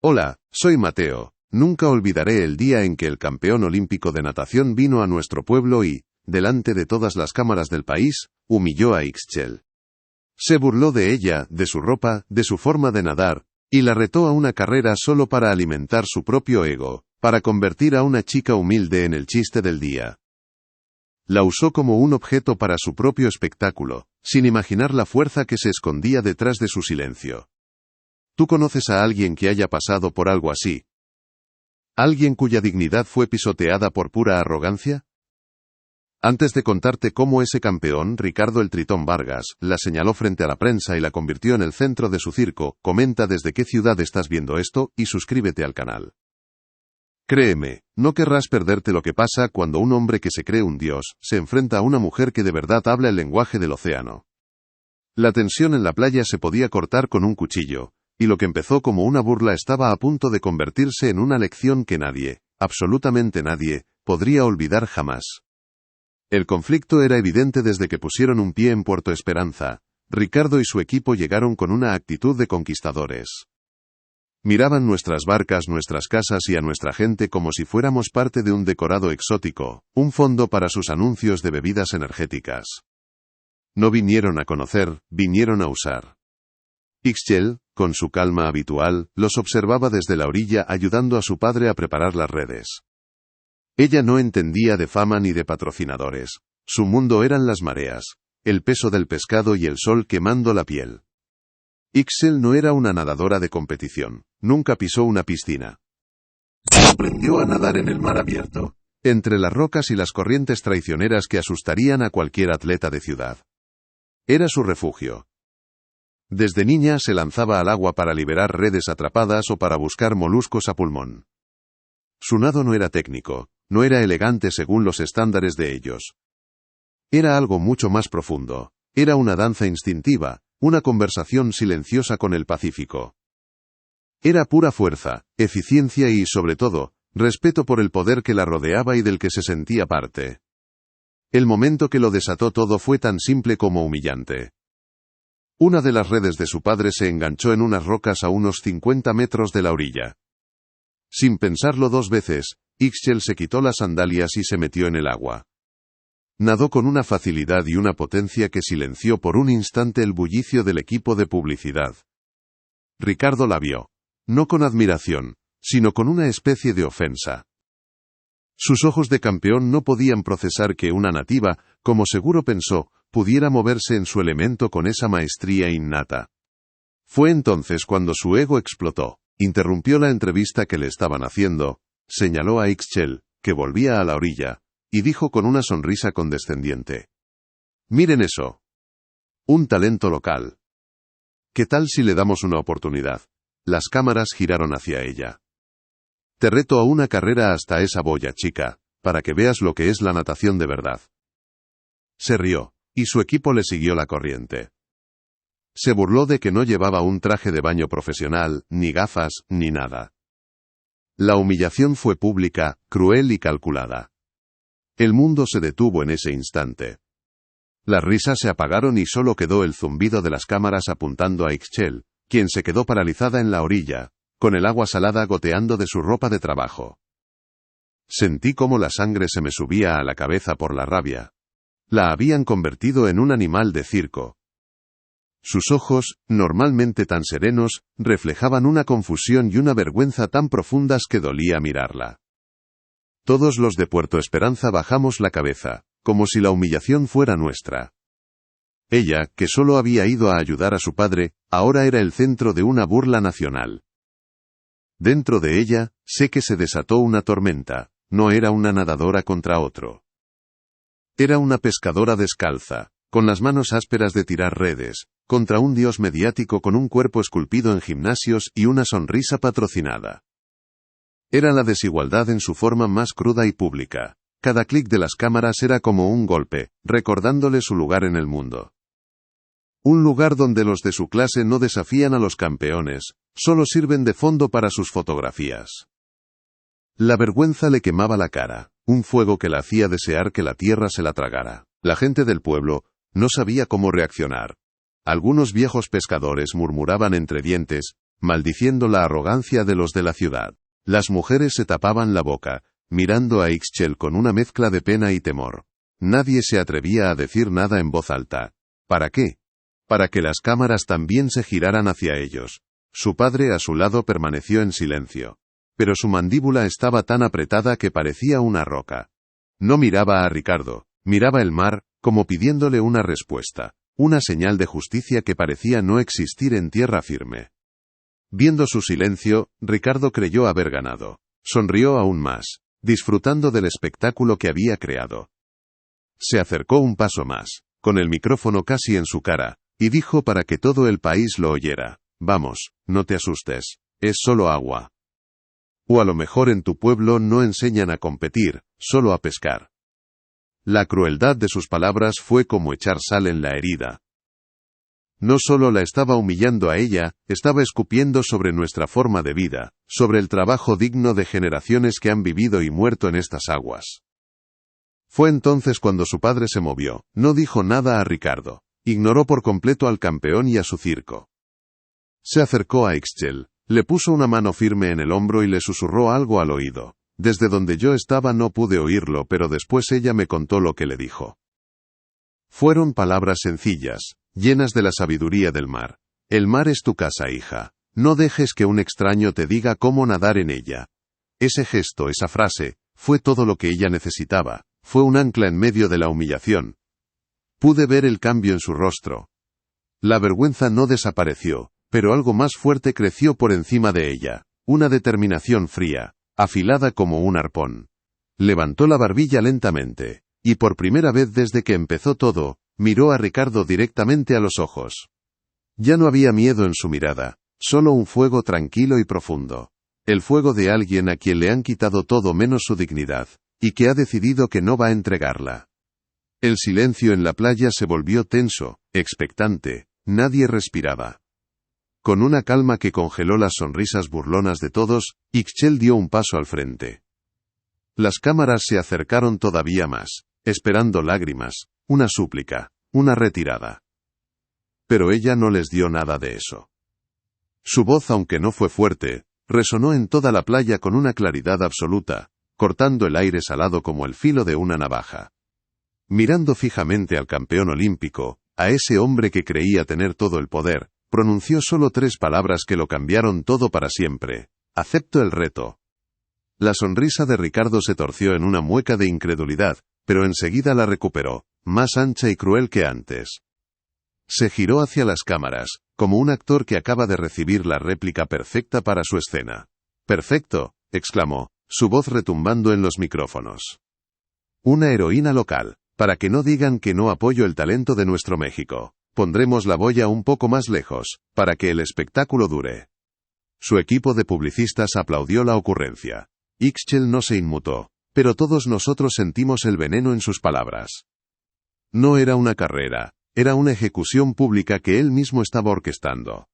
Hola, soy Mateo. Nunca olvidaré el día en que el campeón olímpico de natación vino a nuestro pueblo y, delante de todas las cámaras del país, humilló a Ixchel. Se burló de ella, de su ropa, de su forma de nadar, y la retó a una carrera solo para alimentar su propio ego, para convertir a una chica humilde en el chiste del día. La usó como un objeto para su propio espectáculo, sin imaginar la fuerza que se escondía detrás de su silencio. ¿Tú conoces a alguien que haya pasado por algo así? ¿Alguien cuya dignidad fue pisoteada por pura arrogancia? Antes de contarte cómo ese campeón, Ricardo el Tritón Vargas, la señaló frente a la prensa y la convirtió en el centro de su circo, comenta desde qué ciudad estás viendo esto y suscríbete al canal. Créeme, no querrás perderte lo que pasa cuando un hombre que se cree un dios, se enfrenta a una mujer que de verdad habla el lenguaje del océano. La tensión en la playa se podía cortar con un cuchillo, y lo que empezó como una burla estaba a punto de convertirse en una lección que nadie, absolutamente nadie, podría olvidar jamás. El conflicto era evidente desde que pusieron un pie en Puerto Esperanza. Ricardo y su equipo llegaron con una actitud de conquistadores. Miraban nuestras barcas, nuestras casas y a nuestra gente como si fuéramos parte de un decorado exótico, un fondo para sus anuncios de bebidas energéticas. No vinieron a conocer, vinieron a usar. Ixchel, con su calma habitual, los observaba desde la orilla ayudando a su padre a preparar las redes. Ella no entendía de fama ni de patrocinadores. Su mundo eran las mareas, el peso del pescado y el sol quemando la piel. Ixchel no era una nadadora de competición, nunca pisó una piscina. Aprendió a nadar en el mar abierto, entre las rocas y las corrientes traicioneras que asustarían a cualquier atleta de ciudad. Era su refugio. Desde niña se lanzaba al agua para liberar redes atrapadas o para buscar moluscos a pulmón. Su nado no era técnico, no era elegante según los estándares de ellos. Era algo mucho más profundo, era una danza instintiva, una conversación silenciosa con el Pacífico. Era pura fuerza, eficiencia y, sobre todo, respeto por el poder que la rodeaba y del que se sentía parte. El momento que lo desató todo fue tan simple como humillante. Una de las redes de su padre se enganchó en unas rocas a unos 50 metros de la orilla. Sin pensarlo dos veces, Ixchel se quitó las sandalias y se metió en el agua. Nadó con una facilidad y una potencia que silenció por un instante el bullicio del equipo de publicidad. Ricardo la vio, no con admiración, sino con una especie de ofensa. Sus ojos de campeón no podían procesar que una nativa, como seguro pensó, pudiera moverse en su elemento con esa maestría innata. Fue entonces cuando su ego explotó, interrumpió la entrevista que le estaban haciendo, señaló a Ixchel, que volvía a la orilla, y dijo con una sonrisa condescendiente: «Miren eso. Un talento local. ¿Qué tal si le damos una oportunidad?» Las cámaras giraron hacia ella. «Te reto a una carrera hasta esa boya, chica, para que veas lo que es la natación de verdad». Se rió, y su equipo le siguió la corriente. Se burló de que no llevaba un traje de baño profesional, ni gafas, ni nada. La humillación fue pública, cruel y calculada. El mundo se detuvo en ese instante. Las risas se apagaron y solo quedó el zumbido de las cámaras apuntando a Ixchel, quien se quedó paralizada en la orilla, con el agua salada goteando de su ropa de trabajo. Sentí cómo la sangre se me subía a la cabeza por la rabia. La habían convertido en un animal de circo. Sus ojos, normalmente tan serenos, reflejaban una confusión y una vergüenza tan profundas que dolía mirarla. Todos los de Puerto Esperanza bajamos la cabeza, como si la humillación fuera nuestra. Ella, que solo había ido a ayudar a su padre, ahora era el centro de una burla nacional. Dentro de ella, sé que se desató una tormenta, no era una nadadora contra otro. Era una pescadora descalza, con las manos ásperas de tirar redes, contra un dios mediático con un cuerpo esculpido en gimnasios y una sonrisa patrocinada. Era la desigualdad en su forma más cruda y pública. Cada clic de las cámaras era como un golpe, recordándole su lugar en el mundo. Un lugar donde los de su clase no desafían a los campeones, solo sirven de fondo para sus fotografías. La vergüenza le quemaba la cara, un fuego que la hacía desear que la tierra se la tragara. La gente del pueblo no sabía cómo reaccionar. Algunos viejos pescadores murmuraban entre dientes: maldiciendo la arrogancia de los de la ciudad. Las mujeres se tapaban la boca, mirando a Ixchel con una mezcla de pena y temor. Nadie se atrevía a decir nada en voz alta. ¿Para qué? Para que las cámaras también se giraran hacia ellos. Su padre a su lado permaneció en silencio. Pero su mandíbula estaba tan apretada que parecía una roca. No miraba a Ricardo, miraba el mar, como pidiéndole una respuesta, una señal de justicia que parecía no existir en tierra firme. Viendo su silencio, Ricardo creyó haber ganado. Sonrió aún más, disfrutando del espectáculo que había creado. Se acercó un paso más, con el micrófono casi en su cara, y dijo para que todo el país lo oyera: «Vamos, no te asustes, es solo agua. O a lo mejor en tu pueblo no enseñan a competir, solo a pescar». La crueldad de sus palabras fue como echar sal en la herida. No solo la estaba humillando a ella, estaba escupiendo sobre nuestra forma de vida, sobre el trabajo digno de generaciones que han vivido y muerto en estas aguas. Fue entonces cuando su padre se movió, no dijo nada a Ricardo, ignoró por completo al campeón y a su circo. Se acercó a Ixchel, le puso una mano firme en el hombro y le susurró algo al oído. Desde donde yo estaba no pude oírlo, pero después ella me contó lo que le dijo. Fueron palabras sencillas, llenas de la sabiduría del mar. El mar es tu casa, hija. No dejes que un extraño te diga cómo nadar en ella. Ese gesto, esa frase, fue todo lo que ella necesitaba, fue un ancla en medio de la humillación. Pude ver el cambio en su rostro. La vergüenza no desapareció, pero algo más fuerte creció por encima de ella, una determinación fría, afilada como un arpón. Levantó la barbilla lentamente, y por primera vez desde que empezó todo, miró a Ricardo directamente a los ojos. Ya no había miedo en su mirada, solo un fuego tranquilo y profundo. El fuego de alguien a quien le han quitado todo menos su dignidad, y que ha decidido que no va a entregarla. El silencio en la playa se volvió tenso, expectante, nadie respiraba. Con una calma que congeló las sonrisas burlonas de todos, Ixchel dio un paso al frente. Las cámaras se acercaron todavía más, esperando lágrimas, una súplica, una retirada. Pero ella no les dio nada de eso. Su voz, aunque no fue fuerte, resonó en toda la playa con una claridad absoluta, cortando el aire salado como el filo de una navaja. Mirando fijamente al campeón olímpico, a ese hombre que creía tener todo el poder, pronunció solo 3 palabras que lo cambiaron todo para siempre: «Acepto el reto». La sonrisa de Ricardo se torció en una mueca de incredulidad, pero enseguida la recuperó, más ancha y cruel que antes. Se giró hacia las cámaras, como un actor que acaba de recibir la réplica perfecta para su escena. «Perfecto», exclamó, su voz retumbando en los micrófonos. «Una heroína local, para que no digan que no apoyo el talento de nuestro México. Pondremos la boya un poco más lejos, para que el espectáculo dure». Su equipo de publicistas aplaudió la ocurrencia. Ixchel no se inmutó, pero todos nosotros sentimos el veneno en sus palabras. No era una carrera, era una ejecución pública que él mismo estaba orquestando.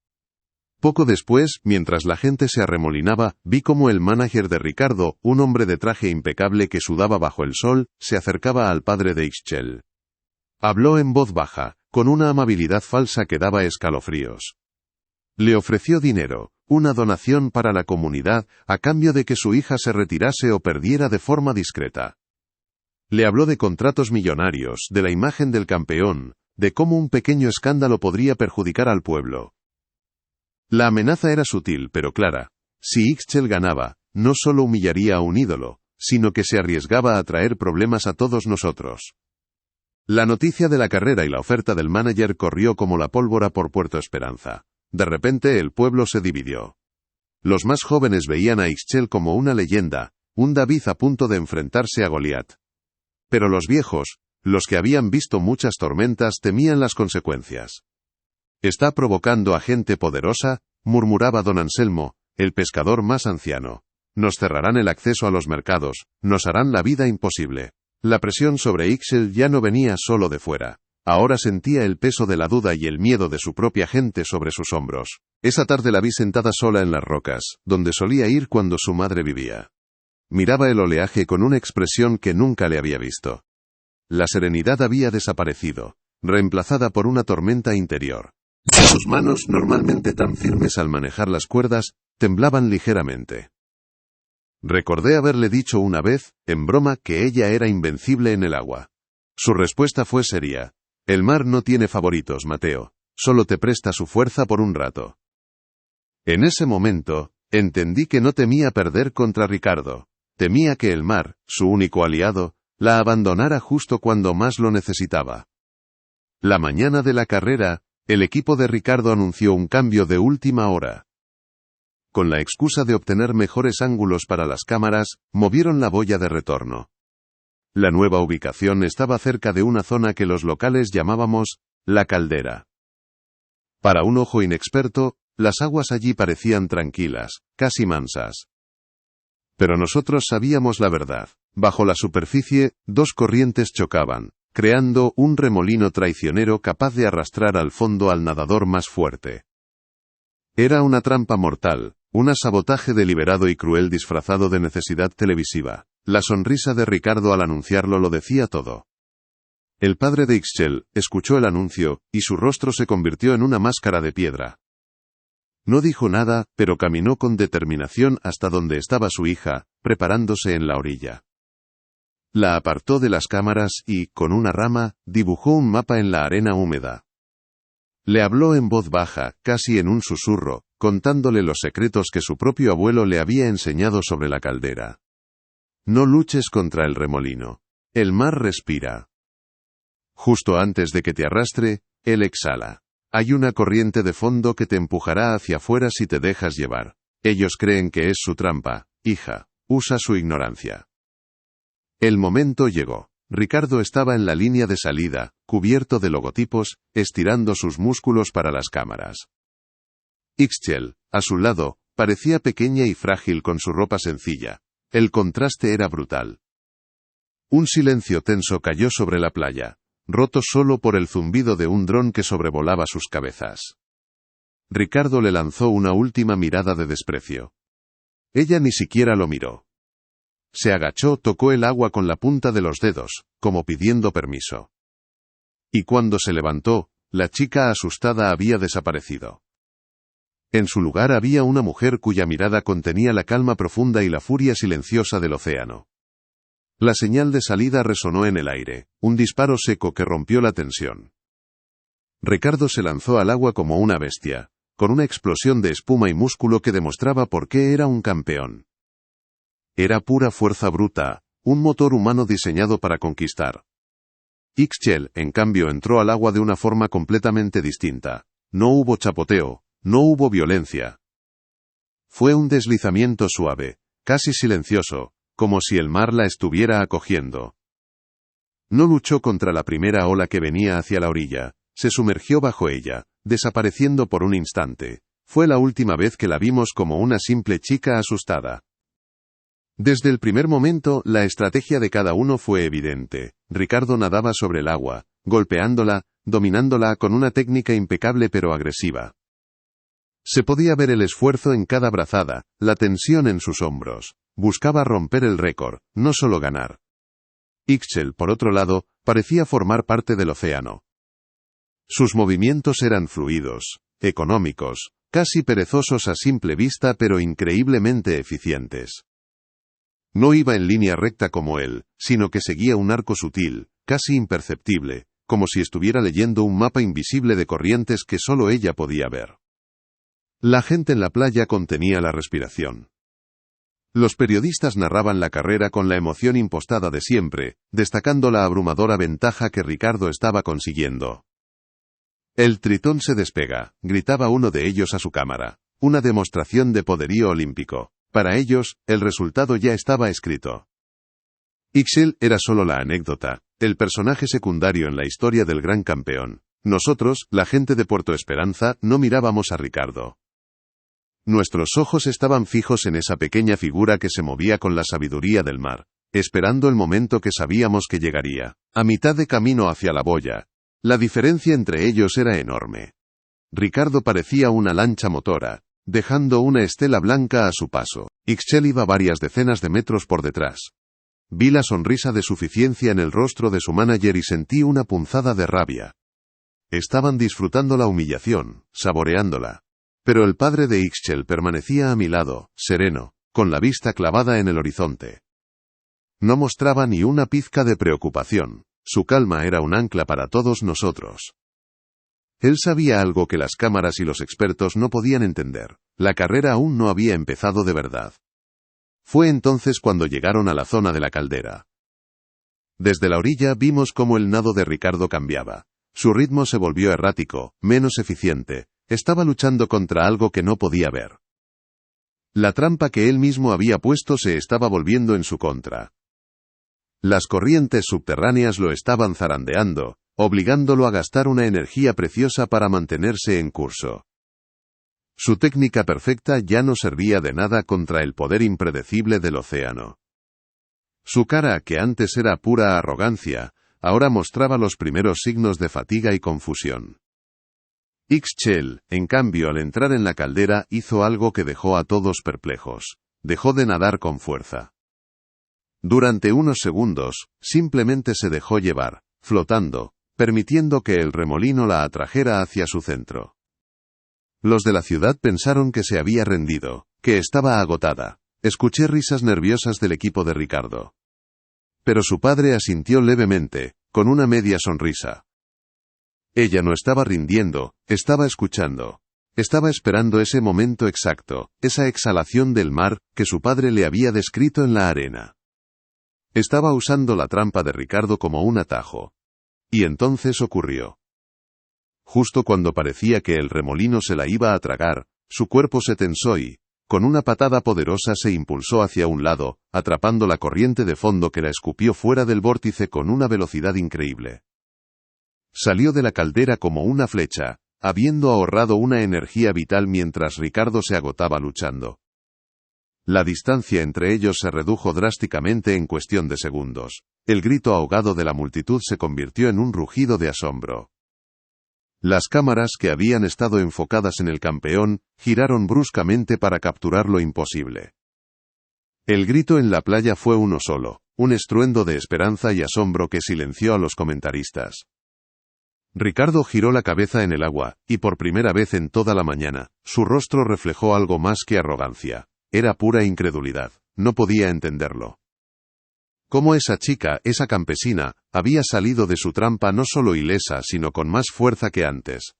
Poco después, mientras la gente se arremolinaba, vi cómo el manager de Ricardo, un hombre de traje impecable que sudaba bajo el sol, se acercaba al padre de Ixchel. Habló en voz baja, con una amabilidad falsa que daba escalofríos. Le ofreció dinero, una donación para la comunidad, a cambio de que su hija se retirase o perdiera de forma discreta. Le habló de contratos millonarios, de la imagen del campeón, de cómo un pequeño escándalo podría perjudicar al pueblo. La amenaza era sutil pero clara. Si Ixchel ganaba, no solo humillaría a un ídolo, sino que se arriesgaba a traer problemas a todos nosotros. La noticia de la carrera y la oferta del manager corrió como la pólvora por Puerto Esperanza. De repente el pueblo se dividió. Los más jóvenes veían a Ixchel como una leyenda, un David a punto de enfrentarse a Goliat. Pero los viejos, los que habían visto muchas tormentas, temían las consecuencias. «Está provocando a gente poderosa», murmuraba don Anselmo, el pescador más anciano. «Nos cerrarán el acceso a los mercados, nos harán la vida imposible». La presión sobre Ixchel ya no venía solo de fuera. Ahora sentía el peso de la duda y el miedo de su propia gente sobre sus hombros. Esa tarde la vi sentada sola en las rocas, donde solía ir cuando su madre vivía. Miraba el oleaje con una expresión que nunca le había visto. La serenidad había desaparecido, reemplazada por una tormenta interior. Sus manos, normalmente tan firmes al manejar las cuerdas, temblaban ligeramente. Recordé haberle dicho una vez, en broma, que ella era invencible en el agua. Su respuesta fue seria. El mar no tiene favoritos, Mateo. Solo te presta su fuerza por un rato. En ese momento, entendí que no temía perder contra Ricardo. Temía que el mar, su único aliado, la abandonara justo cuando más lo necesitaba. La mañana de la carrera, el equipo de Ricardo anunció un cambio de última hora. Con la excusa de obtener mejores ángulos para las cámaras, movieron la boya de retorno. La nueva ubicación estaba cerca de una zona que los locales llamábamos la caldera. Para un ojo inexperto, las aguas allí parecían tranquilas, casi mansas. Pero nosotros sabíamos la verdad. Bajo la superficie, dos corrientes chocaban, creando un remolino traicionero capaz de arrastrar al fondo al nadador más fuerte. Era una trampa mortal, un sabotaje deliberado y cruel disfrazado de necesidad televisiva. La sonrisa de Ricardo al anunciarlo lo decía todo. El padre de Ixchel escuchó el anuncio, y su rostro se convirtió en una máscara de piedra. No dijo nada, pero caminó con determinación hasta donde estaba su hija, preparándose en la orilla. La apartó de las cámaras y, con una rama, dibujó un mapa en la arena húmeda. Le habló en voz baja, casi en un susurro, contándole los secretos que su propio abuelo le había enseñado sobre la caldera. No luches contra el remolino. El mar respira. Justo antes de que te arrastre, él exhala. Hay una corriente de fondo que te empujará hacia afuera si te dejas llevar. Ellos creen que es su trampa, hija. Usa su ignorancia. El momento llegó. Ricardo estaba en la línea de salida, cubierto de logotipos, estirando sus músculos para las cámaras. Ixchel, a su lado, parecía pequeña y frágil con su ropa sencilla. El contraste era brutal. Un silencio tenso cayó sobre la playa, roto solo por el zumbido de un dron que sobrevolaba sus cabezas. Ricardo le lanzó una última mirada de desprecio. Ella ni siquiera lo miró. Se agachó, tocó el agua con la punta de los dedos, como pidiendo permiso. Y cuando se levantó, la chica asustada había desaparecido. En su lugar había una mujer cuya mirada contenía la calma profunda y la furia silenciosa del océano. La señal de salida resonó en el aire, un disparo seco que rompió la tensión. Ricardo se lanzó al agua como una bestia, con una explosión de espuma y músculo que demostraba por qué era un campeón. Era pura fuerza bruta, un motor humano diseñado para conquistar. Ixchel, en cambio, entró al agua de una forma completamente distinta. No hubo chapoteo, no hubo violencia. Fue un deslizamiento suave, casi silencioso, como si el mar la estuviera acogiendo. No luchó contra la primera ola que venía hacia la orilla, se sumergió bajo ella, desapareciendo por un instante. Fue la última vez que la vimos como una simple chica asustada. Desde el primer momento, la estrategia de cada uno fue evidente. Ricardo nadaba sobre el agua, golpeándola, dominándola con una técnica impecable pero agresiva. Se podía ver el esfuerzo en cada brazada, la tensión en sus hombros. Buscaba romper el récord, no solo ganar. Ixchel, por otro lado, parecía formar parte del océano. Sus movimientos eran fluidos, económicos, casi perezosos a simple vista pero increíblemente eficientes. No iba en línea recta como él, sino que seguía un arco sutil, casi imperceptible, como si estuviera leyendo un mapa invisible de corrientes que solo ella podía ver. La gente en la playa contenía la respiración. Los periodistas narraban la carrera con la emoción impostada de siempre, destacando la abrumadora ventaja que Ricardo estaba consiguiendo. «El Tritón se despega», gritaba uno de ellos a su cámara. Una demostración de poderío olímpico. Para ellos, el resultado ya estaba escrito. Ixchel era solo la anécdota, el personaje secundario en la historia del gran campeón. Nosotros, la gente de Puerto Esperanza, no mirábamos a Ricardo. Nuestros ojos estaban fijos en esa pequeña figura que se movía con la sabiduría del mar, esperando el momento que sabíamos que llegaría. A mitad de camino hacia la boya, la diferencia entre ellos era enorme. Ricardo parecía una lancha motora, dejando una estela blanca a su paso. Ixchel iba varias decenas de metros por detrás. Vi la sonrisa de suficiencia en el rostro de su manager y sentí una punzada de rabia. Estaban disfrutando la humillación, saboreándola. Pero el padre de Ixchel permanecía a mi lado, sereno, con la vista clavada en el horizonte. No mostraba ni una pizca de preocupación. Su calma era un ancla para todos nosotros. Él sabía algo que las cámaras y los expertos no podían entender. La carrera aún no había empezado de verdad. Fue entonces cuando llegaron a la zona de la caldera. Desde la orilla vimos cómo el nado de Ricardo cambiaba. Su ritmo se volvió errático, menos eficiente. Estaba luchando contra algo que no podía ver. La trampa que él mismo había puesto se estaba volviendo en su contra. Las corrientes subterráneas lo estaban zarandeando, obligándolo a gastar una energía preciosa para mantenerse en curso. Su técnica perfecta ya no servía de nada contra el poder impredecible del océano. Su cara, que antes era pura arrogancia, ahora mostraba los primeros signos de fatiga y confusión. Ixchel, en cambio, al entrar en la caldera, hizo algo que dejó a todos perplejos. Dejó de nadar con fuerza. Durante unos segundos, simplemente se dejó llevar, flotando, permitiendo que el remolino la atrajera hacia su centro. Los de la ciudad pensaron que se había rendido, que estaba agotada. Escuché risas nerviosas del equipo de Ricardo. Pero su padre asintió levemente, con una media sonrisa. Ella no estaba rindiendo, estaba escuchando. Estaba esperando ese momento exacto, esa exhalación del mar, que su padre le había descrito en la arena. Estaba usando la trampa de Ricardo como un atajo. Y entonces ocurrió. Justo cuando parecía que el remolino se la iba a tragar, su cuerpo se tensó y, con una patada poderosa se impulsó hacia un lado, atrapando la corriente de fondo que la escupió fuera del vórtice con una velocidad increíble. Salió de la caldera como una flecha, habiendo ahorrado una energía vital mientras Ricardo se agotaba luchando. La distancia entre ellos se redujo drásticamente en cuestión de segundos. El grito ahogado de la multitud se convirtió en un rugido de asombro. Las cámaras que habían estado enfocadas en el campeón, giraron bruscamente para capturar lo imposible. El grito en la playa fue uno solo, un estruendo de esperanza y asombro que silenció a los comentaristas. Ricardo giró la cabeza en el agua, y por primera vez en toda la mañana, su rostro reflejó algo más que arrogancia. Era pura incredulidad. No podía entenderlo. Cómo esa chica, esa campesina, había salido de su trampa no solo ilesa sino con más fuerza que antes.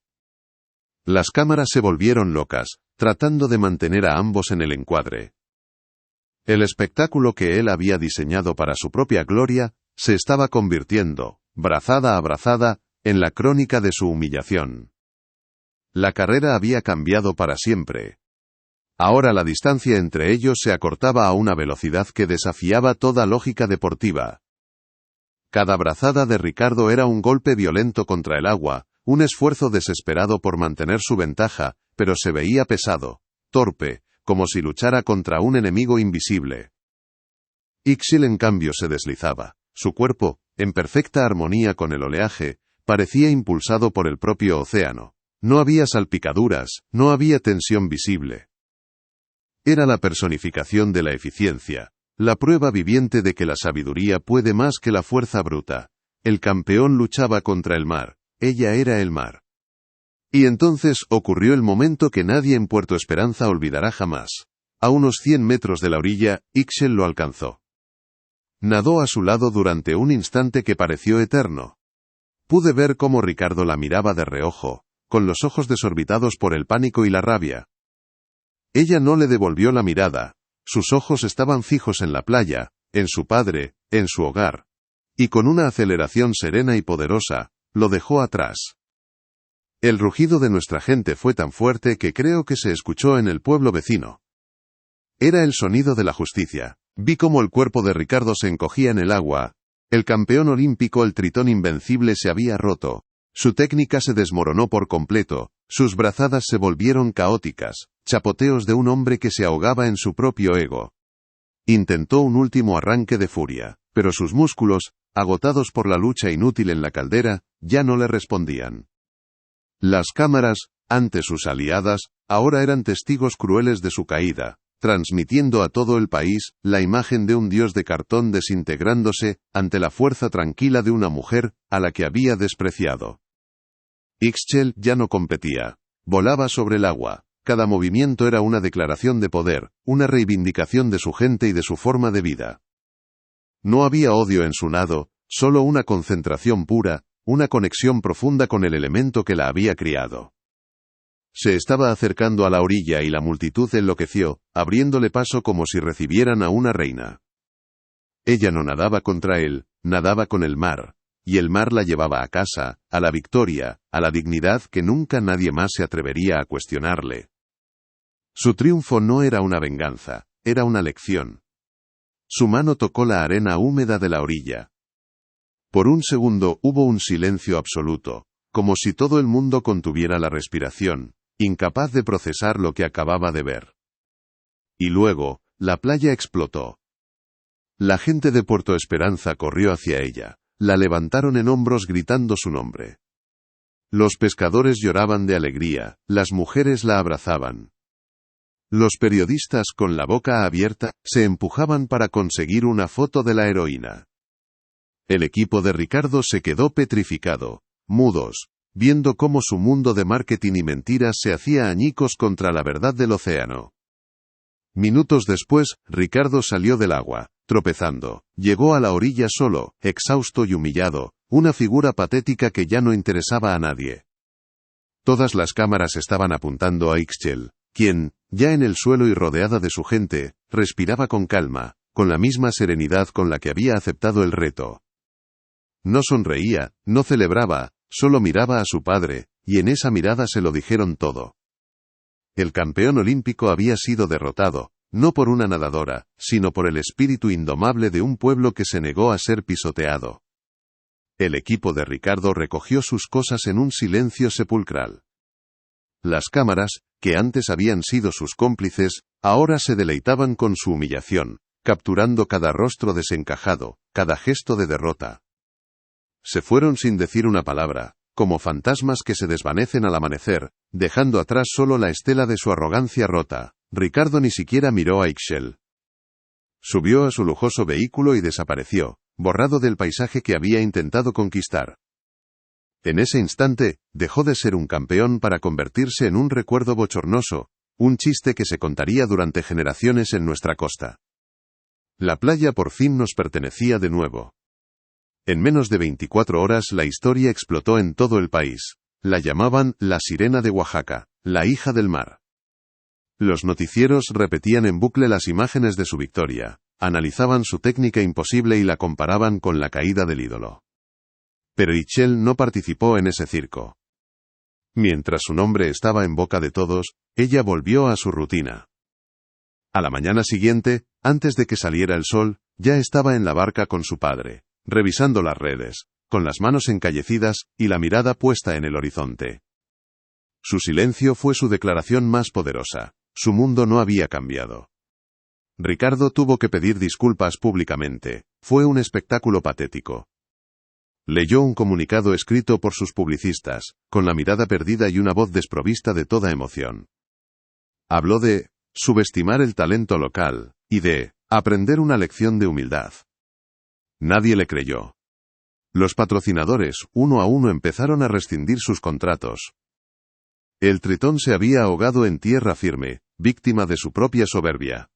Las cámaras se volvieron locas, tratando de mantener a ambos en el encuadre. El espectáculo que él había diseñado para su propia gloria, se estaba convirtiendo, brazada a brazada, en la crónica de su humillación. La carrera había cambiado para siempre. Ahora la distancia entre ellos se acortaba a una velocidad que desafiaba toda lógica deportiva. Cada brazada de Ricardo era un golpe violento contra el agua, un esfuerzo desesperado por mantener su ventaja, pero se veía pesado, torpe, como si luchara contra un enemigo invisible. Ixchel en cambio se deslizaba. Su cuerpo, en perfecta armonía con el oleaje, parecía impulsado por el propio océano. No había salpicaduras, no había tensión visible. Era la personificación de la eficiencia, la prueba viviente de que la sabiduría puede más que la fuerza bruta. El campeón luchaba contra el mar, ella era el mar. Y entonces ocurrió el momento que nadie en Puerto Esperanza olvidará jamás. A unos 100 metros de la orilla, Ixchel lo alcanzó. Nadó a su lado durante un instante que pareció eterno. Pude ver cómo Ricardo la miraba de reojo, con los ojos desorbitados por el pánico y la rabia. Ella no le devolvió la mirada, sus ojos estaban fijos en la playa, en su padre, en su hogar. Y con una aceleración serena y poderosa, lo dejó atrás. El rugido de nuestra gente fue tan fuerte que creo que se escuchó en el pueblo vecino. Era el sonido de la justicia. Vi cómo el cuerpo de Ricardo se encogía en el agua. El campeón olímpico, el tritón invencible, se había roto. Su técnica se desmoronó por completo, sus brazadas se volvieron caóticas, chapoteos de un hombre que se ahogaba en su propio ego. Intentó un último arranque de furia, pero sus músculos, agotados por la lucha inútil en la caldera, ya no le respondían. Las cámaras, antes sus aliadas, ahora eran testigos crueles de su caída, transmitiendo a todo el país la imagen de un dios de cartón desintegrándose ante la fuerza tranquila de una mujer a la que había despreciado. Ixchel ya no competía. Volaba sobre el agua. Cada movimiento era una declaración de poder, una reivindicación de su gente y de su forma de vida. No había odio en su nado, solo una concentración pura, una conexión profunda con el elemento que la había criado. Se estaba acercando a la orilla y la multitud enloqueció, abriéndole paso como si recibieran a una reina. Ella no nadaba contra él, nadaba con el mar, y el mar la llevaba a casa, a la victoria, a la dignidad que nunca nadie más se atrevería a cuestionarle. Su triunfo no era una venganza, era una lección. Su mano tocó la arena húmeda de la orilla. Por un segundo hubo un silencio absoluto, como si todo el mundo contuviera la respiración, incapaz de procesar lo que acababa de ver. Y luego, la playa explotó. La gente de Puerto Esperanza corrió hacia ella, la levantaron en hombros gritando su nombre. Los pescadores lloraban de alegría, las mujeres la abrazaban. Los periodistas con la boca abierta, se empujaban para conseguir una foto de la heroína. El equipo de Ricardo se quedó petrificado, mudos, viendo cómo su mundo de marketing y mentiras se hacía añicos contra la verdad del océano. Minutos después, Ricardo salió del agua, tropezando, llegó a la orilla solo, exhausto y humillado, una figura patética que ya no interesaba a nadie. Todas las cámaras estaban apuntando a Ixchel, quien, ya en el suelo y rodeada de su gente, respiraba con calma, con la misma serenidad con la que había aceptado el reto. No sonreía, no celebraba, solo miraba a su padre, y en esa mirada se lo dijeron todo. El campeón olímpico había sido derrotado, no por una nadadora, sino por el espíritu indomable de un pueblo que se negó a ser pisoteado. El equipo de Ricardo recogió sus cosas en un silencio sepulcral. Las cámaras, que antes habían sido sus cómplices, ahora se deleitaban con su humillación, capturando cada rostro desencajado, cada gesto de derrota. Se fueron sin decir una palabra, como fantasmas que se desvanecen al amanecer, dejando atrás solo la estela de su arrogancia rota. Ricardo ni siquiera miró a Ixchel. Subió a su lujoso vehículo y desapareció, borrado del paisaje que había intentado conquistar. En ese instante, dejó de ser un campeón para convertirse en un recuerdo bochornoso, un chiste que se contaría durante generaciones en nuestra costa. La playa por fin nos pertenecía de nuevo. En menos de 24 horas la historia explotó en todo el país. La llamaban la Sirena de Oaxaca, la hija del mar. Los noticieros repetían en bucle las imágenes de su victoria, analizaban su técnica imposible y la comparaban con la caída del ídolo. Pero Ixchel no participó en ese circo. Mientras su nombre estaba en boca de todos, ella volvió a su rutina. A la mañana siguiente, antes de que saliera el sol, ya estaba en la barca con su padre, revisando las redes, con las manos encallecidas y la mirada puesta en el horizonte. Su silencio fue su declaración más poderosa. Su mundo no había cambiado. Ricardo tuvo que pedir disculpas públicamente. Fue un espectáculo patético. Leyó un comunicado escrito por sus publicistas, con la mirada perdida y una voz desprovista de toda emoción. Habló de subestimar el talento local, y de aprender una lección de humildad. Nadie le creyó. Los patrocinadores, uno a uno, empezaron a rescindir sus contratos. El Tritón se había ahogado en tierra firme, víctima de su propia soberbia.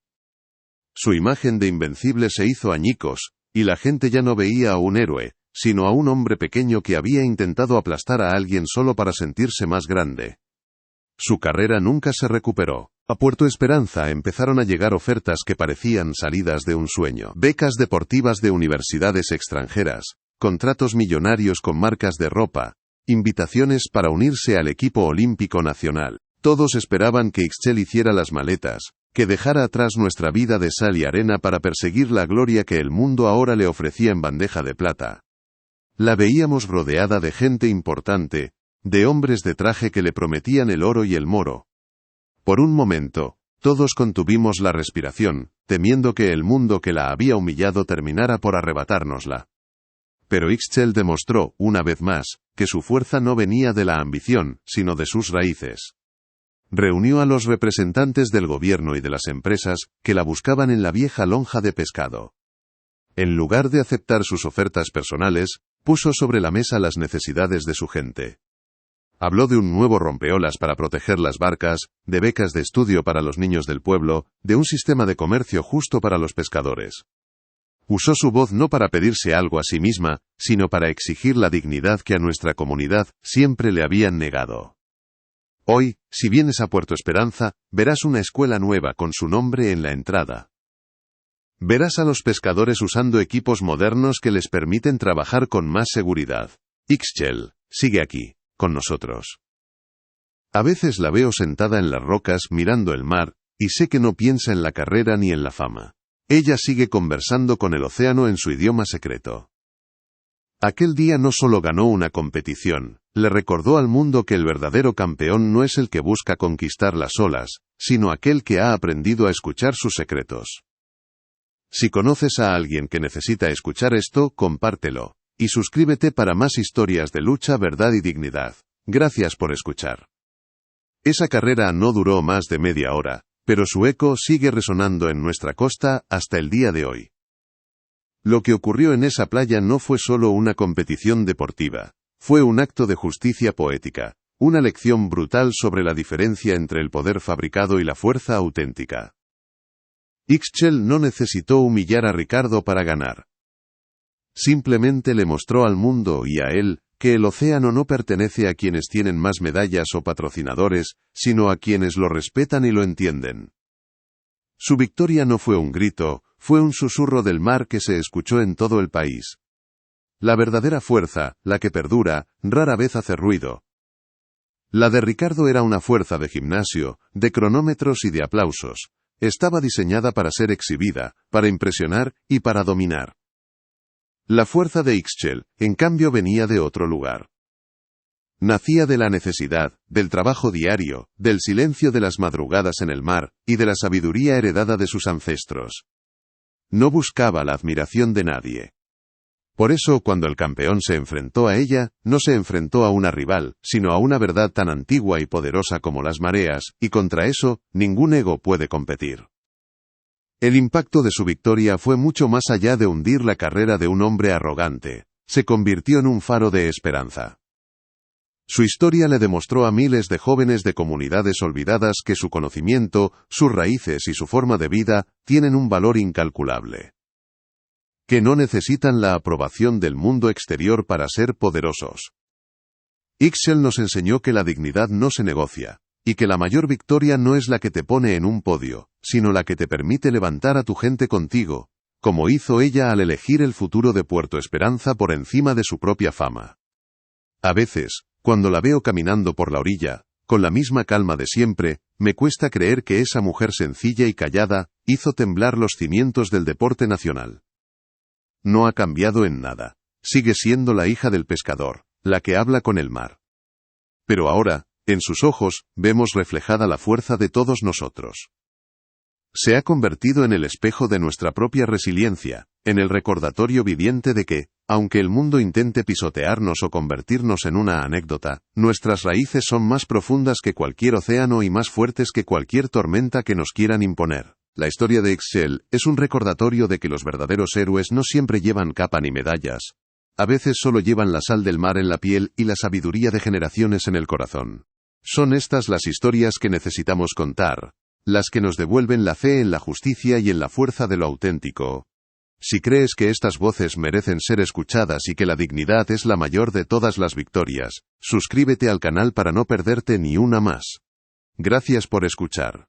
Su imagen de invencible se hizo añicos, y la gente ya no veía a un héroe, sino a un hombre pequeño que había intentado aplastar a alguien solo para sentirse más grande. Su carrera nunca se recuperó. A Puerto Esperanza empezaron a llegar ofertas que parecían salidas de un sueño. Becas deportivas de universidades extranjeras, contratos millonarios con marcas de ropa, invitaciones para unirse al equipo olímpico nacional. Todos esperaban que Ixchel hiciera las maletas, que dejara atrás nuestra vida de sal y arena para perseguir la gloria que el mundo ahora le ofrecía en bandeja de plata. La veíamos rodeada de gente importante, de hombres de traje que le prometían el oro y el moro. Por un momento, todos contuvimos la respiración, temiendo que el mundo que la había humillado terminara por arrebatárnosla. Pero Ixchel demostró, una vez más, que su fuerza no venía de la ambición, sino de sus raíces. Reunió a los representantes del gobierno y de las empresas, que la buscaban en la vieja lonja de pescado. En lugar de aceptar sus ofertas personales, puso sobre la mesa las necesidades de su gente. Habló de un nuevo rompeolas para proteger las barcas, de becas de estudio para los niños del pueblo, de un sistema de comercio justo para los pescadores. Usó su voz no para pedirse algo a sí misma, sino para exigir la dignidad que a nuestra comunidad siempre le habían negado. Hoy, si vienes a Puerto Esperanza, verás una escuela nueva con su nombre en la entrada. Verás a los pescadores usando equipos modernos que les permiten trabajar con más seguridad. Ixchel sigue aquí, con nosotros. A veces la veo sentada en las rocas mirando el mar, y sé que no piensa en la carrera ni en la fama. Ella sigue conversando con el océano en su idioma secreto. Aquel día no solo ganó una competición, le recordó al mundo que el verdadero campeón no es el que busca conquistar las olas, sino aquel que ha aprendido a escuchar sus secretos. Si conoces a alguien que necesita escuchar esto, compártelo. Y suscríbete para más historias de lucha, verdad y dignidad. Gracias por escuchar. Esa carrera no duró más de media hora, pero su eco sigue resonando en nuestra costa hasta el día de hoy. Lo que ocurrió en esa playa no fue solo una competición deportiva, fue un acto de justicia poética, una lección brutal sobre la diferencia entre el poder fabricado y la fuerza auténtica. Ixchel no necesitó humillar a Ricardo para ganar. Simplemente le mostró al mundo y a él, que el océano no pertenece a quienes tienen más medallas o patrocinadores, sino a quienes lo respetan y lo entienden. Su victoria no fue un grito, fue un susurro del mar que se escuchó en todo el país. La verdadera fuerza, la que perdura, rara vez hace ruido. La de Ricardo era una fuerza de gimnasio, de cronómetros y de aplausos. Estaba diseñada para ser exhibida, para impresionar y para dominar. La fuerza de Ixchel, en cambio, venía de otro lugar. Nacía de la necesidad, del trabajo diario, del silencio de las madrugadas en el mar, y de la sabiduría heredada de sus ancestros. No buscaba la admiración de nadie. Por eso, cuando el campeón se enfrentó a ella, no se enfrentó a una rival, sino a una verdad tan antigua y poderosa como las mareas, y contra eso, ningún ego puede competir. El impacto de su victoria fue mucho más allá de hundir la carrera de un hombre arrogante. Se convirtió en un faro de esperanza. Su historia le demostró a miles de jóvenes de comunidades olvidadas que su conocimiento, sus raíces y su forma de vida tienen un valor incalculable. Que no necesitan la aprobación del mundo exterior para ser poderosos. Ixchel nos enseñó que la dignidad no se negocia, y que la mayor victoria no es la que te pone en un podio, sino la que te permite levantar a tu gente contigo, como hizo ella al elegir el futuro de Puerto Esperanza por encima de su propia fama. A veces, cuando la veo caminando por la orilla, con la misma calma de siempre, me cuesta creer que esa mujer sencilla y callada hizo temblar los cimientos del deporte nacional. No ha cambiado en nada. Sigue siendo la hija del pescador, la que habla con el mar. Pero ahora, en sus ojos, vemos reflejada la fuerza de todos nosotros. Se ha convertido en el espejo de nuestra propia resiliencia, en el recordatorio viviente de que, aunque el mundo intente pisotearnos o convertirnos en una anécdota, nuestras raíces son más profundas que cualquier océano y más fuertes que cualquier tormenta que nos quieran imponer. La historia de Ixchel es un recordatorio de que los verdaderos héroes no siempre llevan capa ni medallas. A veces solo llevan la sal del mar en la piel y la sabiduría de generaciones en el corazón. Son estas las historias que necesitamos contar, las que nos devuelven la fe en la justicia y en la fuerza de lo auténtico. Si crees que estas voces merecen ser escuchadas y que la dignidad es la mayor de todas las victorias, suscríbete al canal para no perderte ni una más. Gracias por escuchar.